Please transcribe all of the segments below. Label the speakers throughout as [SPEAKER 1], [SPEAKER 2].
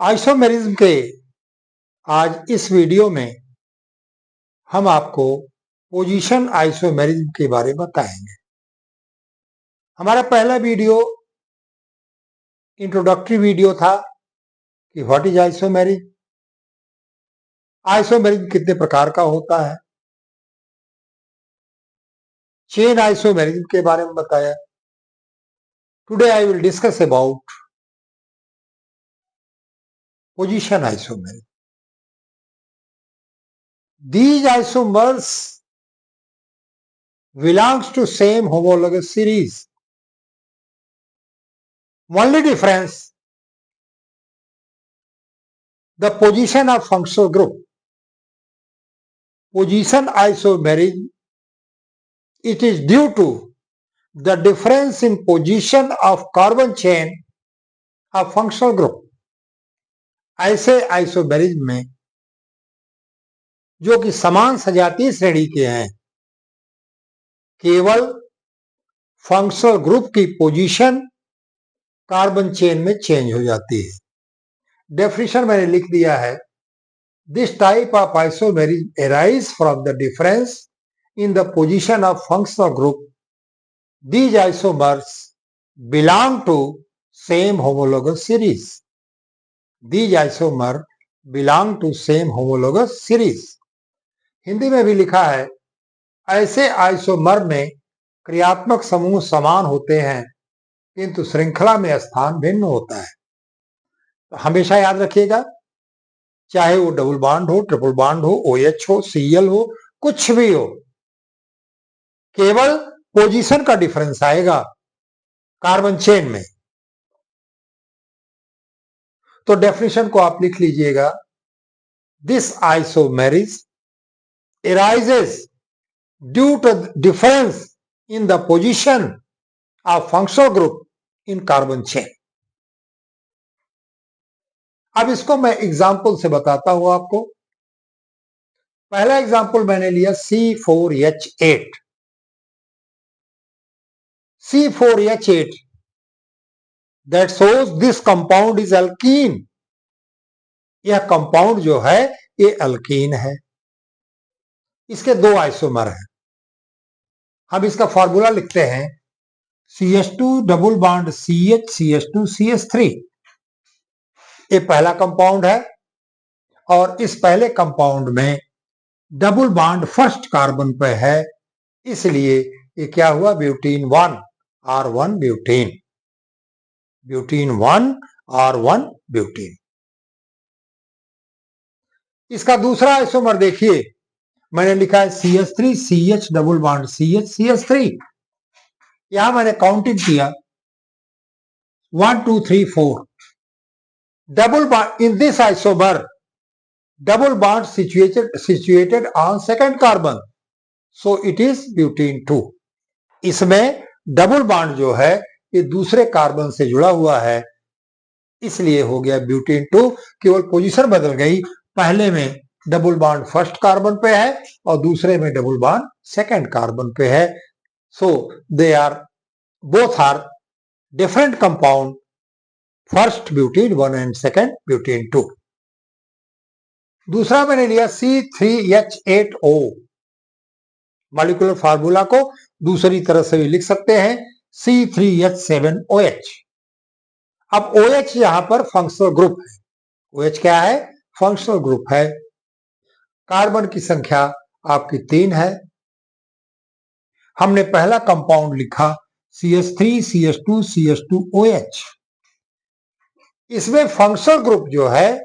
[SPEAKER 1] Isomerism के आज इस वीडियो में हम आपको पोजीशन आइसोमेरिज्म के बारे में बताएंगे। हमारा पहला वीडियो इंट्रोडक्टरी वीडियो था कि व्हाट इज आइसोमेरिज्म, आइसोमेरिज्म कितने प्रकार का होता है, चेन आइसोमेरिज्म के बारे में बताया। Today I will discuss about position isomerism. These isomers belongs to same homologous series. Only difference, the position of functional group. Position isomerism, it is due to the difference in position of carbon chain of functional group. ऐसे isomerism में जो कि समान सजातीय श्रेणी के हैं, केवल फंक्शनल ग्रुप की पोजीशन कार्बन चेन में चेंज हो जाती है। डेफिनेशन मैंने लिख दिया है, this type of isomerism arise from the difference in the position of functional group. These isomers belong to same homologous series. These isomer belong to same homologous series. Hindi में भी लिखा है, ऐसे आइसोमर में क्रियात्मक समूह समान होते हैं किंतु श्रृंखला में स्थान भिन्न होता है। तो हमेशा याद रखिएगा, चाहे वो डबल बॉन्ड हो, ट्रिपल बॉन्ड हो, OH हो, Cl हो, कुछ भी हो, केवल पोजीशन का डिफरेंस आएगा कार्बन चेन में। तो डेफिनेशन को आप लिख लीजिएगा, this isomerism arises due to the difference in the position of functional group in carbon chain. अब इसको मैं एग्जाम्पल से बताता हूं आपको। पहला एग्जाम्पल मैंने लिया C4H8। C4H8 that shows this compound is alkene। यह कंपाउंड जो है ये अल्कीन है। इसके दो आइसोमर हैं। हम इसका फॉर्मूला लिखते हैं, CH2 double bond CH CH2 CH3। ये पहला कंपाउंड है और इस पहले कंपाउंड में डबल बॉन्ड फर्स्ट कार्बन पे है, इसलिए ये क्या हुआ, butene 1 R1 butene, butene 1 R1 butene. इसका दूसरा आइसोमर देखिए, मैंने लिखा है CH3 CH double bond CH CH3। यहां मैंने काउंटिंग किया 1 2 3 4 double bond in this isomer, double bond situated on second carbon, so it is butene 2। इसमें डबल बॉन्ड जो है ये दूसरे कार्बन से जुड़ा हुआ है, इसलिए हो गया ब्यूटेन 2। केवल पोजीशन बदल गई, पहले में डबल बॉन्ड फर्स्ट कार्बन पे है और दूसरे में डबल बॉन्ड सेकंड कार्बन पे है। So they are both are different compound, first butene 1 and second butene 2। दूसरा मैंने लिया C3H8O। मॉलिक्यूलर फार्मूला को दूसरी तरह से भी लिख सकते हैं, C3H7OH। अब OH यहां पर फंक्शनल ग्रुप है। OH क्या है, फंक्शनल ग्रुप है। कार्बन की संख्या आपकी 3 है। हमने पहला कंपाउंड लिखा CH3 CH2 CH2OH। इसमें फंक्शनल ग्रुप जो है,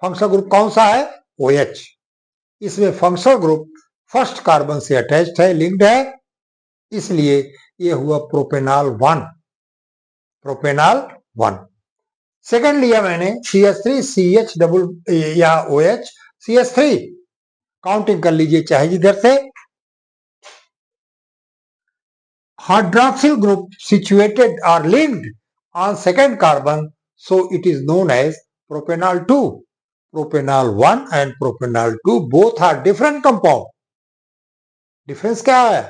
[SPEAKER 1] फंक्शनल ग्रुप कौन सा है, OH। इसमें फंक्शनल ग्रुप फर्स्ट कार्बन से अटैच्ड है, लिंक्ड है, इसलिए यह हुआ प्रोपेनॉल 1, प्रोपेनॉल 1। सेकंड लिया मैंने CH3 CH डबल या OH CH3। काउंटिंग कर लीजिए चाहे जिधर से। हाइड्रोक्सिल ग्रुप सिचुएटेड और linked on second carbon, so it is known as propanol 2। propanol 1 and propanol 2 both are different compound। Difference क्या आया,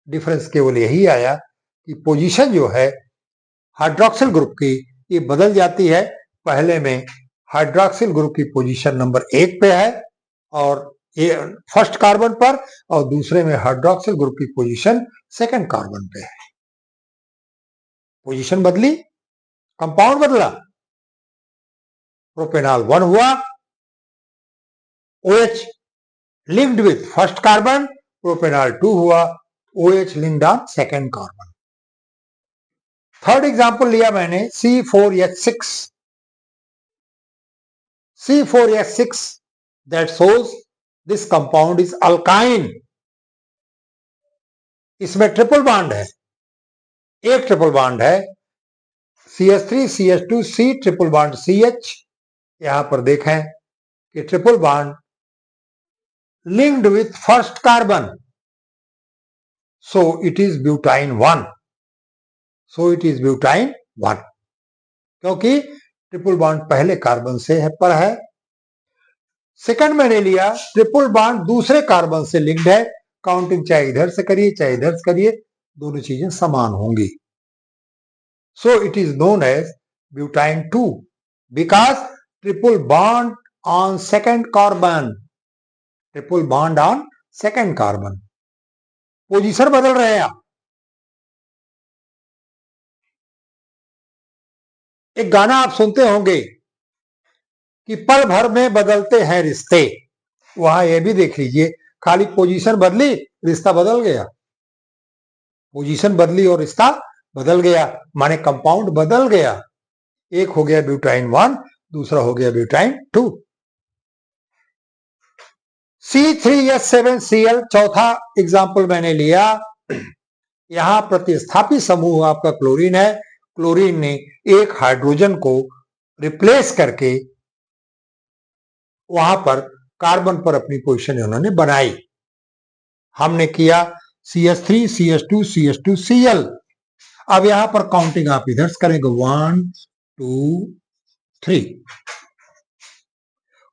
[SPEAKER 1] डिफरेंस केवल यही आया कि पोजीशन जो है हाइड्रोक्सिल ग्रुप की ये बदल जाती है, पहले में हाइड्रोक्सिल ग्रुप की पोजीशन नंबर 1 पे है और ये फर्स्ट कार्बन पर, और दूसरे में हाइड्रोक्सिल ग्रुप की पोजीशन सेकंड कार्बन पे है। पोजीशन बदली, कंपाउंड बदला, प्रोपेनॉल 1 हुआ, OH linked with first carbon, propanol 2 हुआ, OH linked on second carbon। Third example लिया मैंने C4H6। C4H6 that shows this compound is alkyne। इसमें ट्रिपल बॉन्ड है, एक ट्रिपल बॉन्ड है CH3 CH2 C triple bond CH। यहां पर देखें कि triple bond linked with first carbon, so it is butane 1। so it is butane 1 क्योंकि triple bond पहले कार्बन से पर है। सेकंड मैंने लिया, ट्रिपल बॉन्ड दूसरे कार्बन से लिंक्ड है। काउंटिंग चाहे इधर से करिए चाहे इधर से करिए, दोनों चीजें समान होंगी। So it is known as butyne 2 because triple bond on second carbon, triple bond on second carbon. Position बदल रहे हैं आप। एक गाना आप सुनते होंगे कि पल भर में बदलते हैं रिश्ते, वहां यह भी देख लीजिए, खाली पोजीशन बदली रिश्ता बदल गया। पोजीशन बदली और रिश्ता बदल गया, माने कंपाउंड बदल गया। एक हो गया ब्यूटाइन 1, दूसरा हो गया ब्यूटाइन 2। C3H7Cl चौथा एग्जाम्पल मैंने लिया। यहां प्रतिस्थापी समूह आपका क्लोरीन है। क्लोरीन ने एक हाइड्रोजन को रिप्लेस करके वहां पर कार्बन पर अपनी पोजीशन उन्होंने बनाई। हमने किया CH3 CH2 CH2 Cl। अब यहां पर काउंटिंग आप इधर से करेंगे 1 2 3।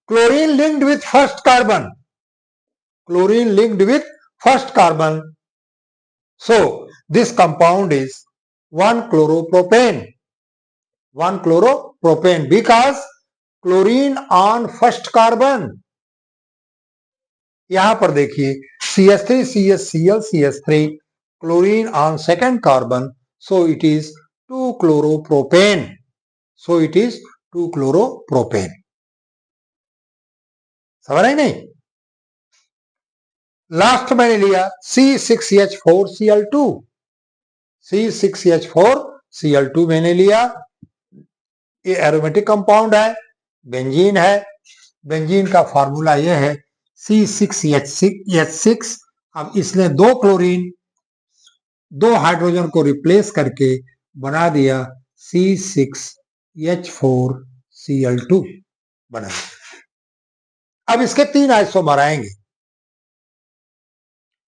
[SPEAKER 1] Chlorine linked with first carbon, chlorine linked with first carbon, so this compound is 1-chloropropane, 1-chloropropane because chlorine on first carbon. यहां पर देखिए CH3 CHCl CH3, chlorine on second carbon, so it is 2-chloropropane, so it is 2-chloropropane। समझ रहे नहीं? Last मैंने लिया C6H4Cl2, C6H4Cl2 मैंने लिया। ये एरोमेटिक कंपाउंड है, बेंजीन है। बेंजीन का फार्मूला यह है C6H6। अब इसने दो क्लोरीन दो हाइड्रोजन को रिप्लेस करके बना दिया C6H4Cl2 बना। अब इसके 3 आइसोमर आएंगे।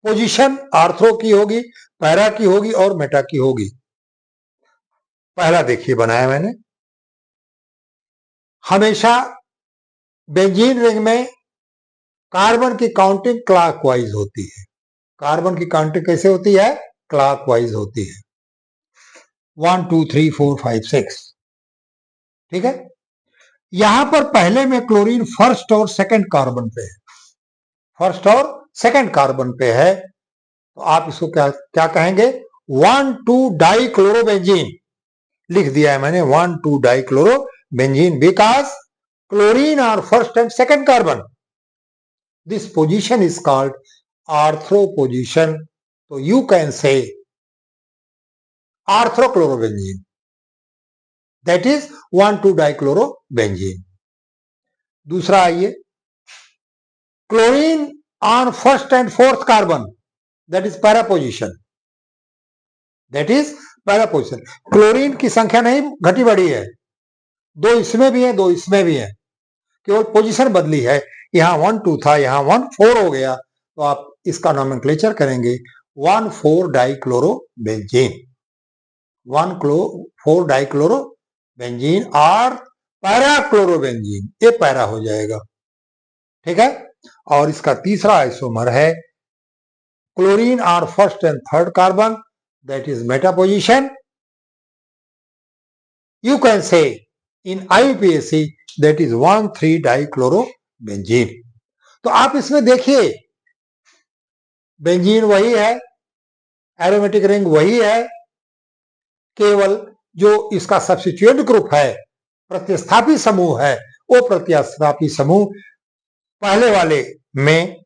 [SPEAKER 1] पोजीशन आर्थ्रो की होगी, पैरा की होगी और मेटा की होगी। पहला देखिए बनाया मैंने। हमेशा बेंजीन रिंग में कार्बन की काउंटिंग क्लॉकवाइज होती है। कार्बन की काउंटिंग कैसे होती है? क्लॉकवाइज होती है। 1 2 3 4 5 6। ठीक है। यहां पर पहले में क्लोरीन फर्स्ट और सेकंड कार्बन पे है, फर्स्ट और सेकंड कार्बन पे है, तो आप इसको क्या कहेंगे? 1,2-डाइक्लोरोबेंजीन लिख दिया है मैंने, one two dichlorobenzene because chlorine are first and second carbon. This position is called ortho position, तो you can say orthochlorobenzene, that is one two dichlorobenzene. दूसरा आइए, chlorine on first and fourth carbon, that is para position, that is para position. Chlorine की संख्या नहीं घटी बढ़ी है, 2 इसमें भी है 2 इसमें भी है, केवल पोजीशन बदली है। यहां 1 2 था, यहां 1 4 हो गया, तो आप इसका नोमेनक्लेचर करेंगे 1,4-डाइक्लोरोबेंजीन, 1,4-डाइक्लोरोबेंजीन और पैराक्लोरोबेंजीन, ये पैरा हो जाएगा। ठीक है। और इसका तीसरा आइसोमर है क्लोरीन और first and third carbon, that is meta position. You can say in IUPAC, that is one three dichlorobenzene. तो आप इसमें देखिए, बेंजीन वही है, एरोमेटिक रिंग वही है, केवल जो इसका सब्स्टिट्यूएंट ग्रुप है, प्रतिस्थापी समूह है, वो प्रतिस्थापी समूह पहले वाले में,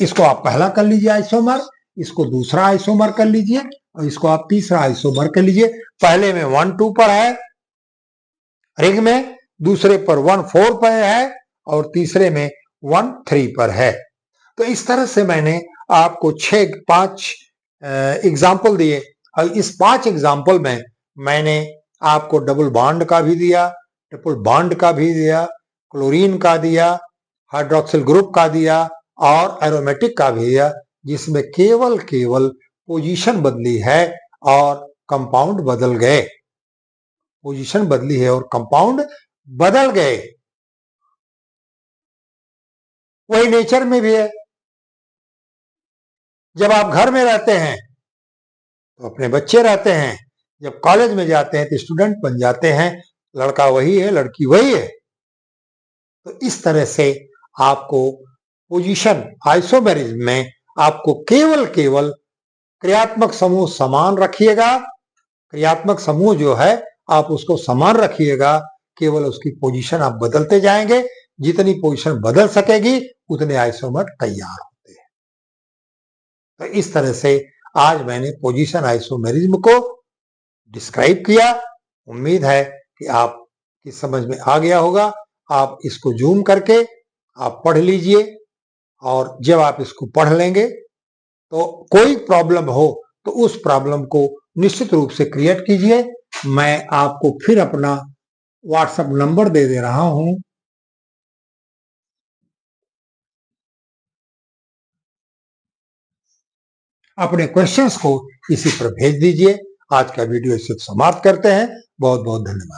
[SPEAKER 1] इसको आप पहला कर लीजिए आइसोमर, इसको दूसरा आइसोमर कर लीजिए, और इसको आप तीसरा आइसोमर कर लीजिए। पहले में 1,2 पर है रिंग में, दूसरे पर 1,4 पर है, और तीसरे में 1,3 पर है। तो इस तरह से मैंने आपको 5 एग्जाम्पल दिए, और इस 5 एग्जाम्पल में मैंने आपको डबल बॉन्ड का भी दिया, ट्रिपल बॉन्ड का भी दिया, क्लोरीन का दिया, हाइड्रोक्सिल ग्रुप का दिया, और एरोमेटिक का भी दिया, जिसमें केवल पोजीशन बदली है और कंपाउंड बदल गए। पोजीशन बदली है और कंपाउंड बदल गए। वही नेचर में भी है। जब आप घर में रहते हैं तो अपने बच्चे रहते हैं, जब कॉलेज में जाते हैं तो स्टूडेंट बन जाते हैं, लड़का वही है, लड़की वही है। तो इस तरह से आपको पोजीशन आइसोमेरिज्म में आपको केवल क्रियात्मक समूह समान रखिएगा। क्रियात्मक समूह जो है आप उसको समान रखिएगा, केवल उसकी पोजीशन आप बदलते जाएंगे। जितनी पोजीशन बदल सकेगी उतने आइसोमर तैयार होते हैं। तो इस तरह से आज मैंने पोजीशन आइसोमेरिज्म को डिस्क्राइब किया। उम्मीद है कि आपकी समझ में आ गया होगा। आप इसको जूम करके आप पढ़ लीजिए, और जब आप इसको पढ़ लेंगे तो कोई प्रॉब्लम हो तो उस प्रॉब्लम को निश्चित रूप से क्रिएट कीजिए। मैं आपको फिर अपना व्हाट्सएप नंबर दे रहा हूं। अपने क्वेश्चंस को इसी पर भेज दीजिए। आज का वीडियो इससे समाप्त करते हैं। बहुत बहुत धन्यवाद।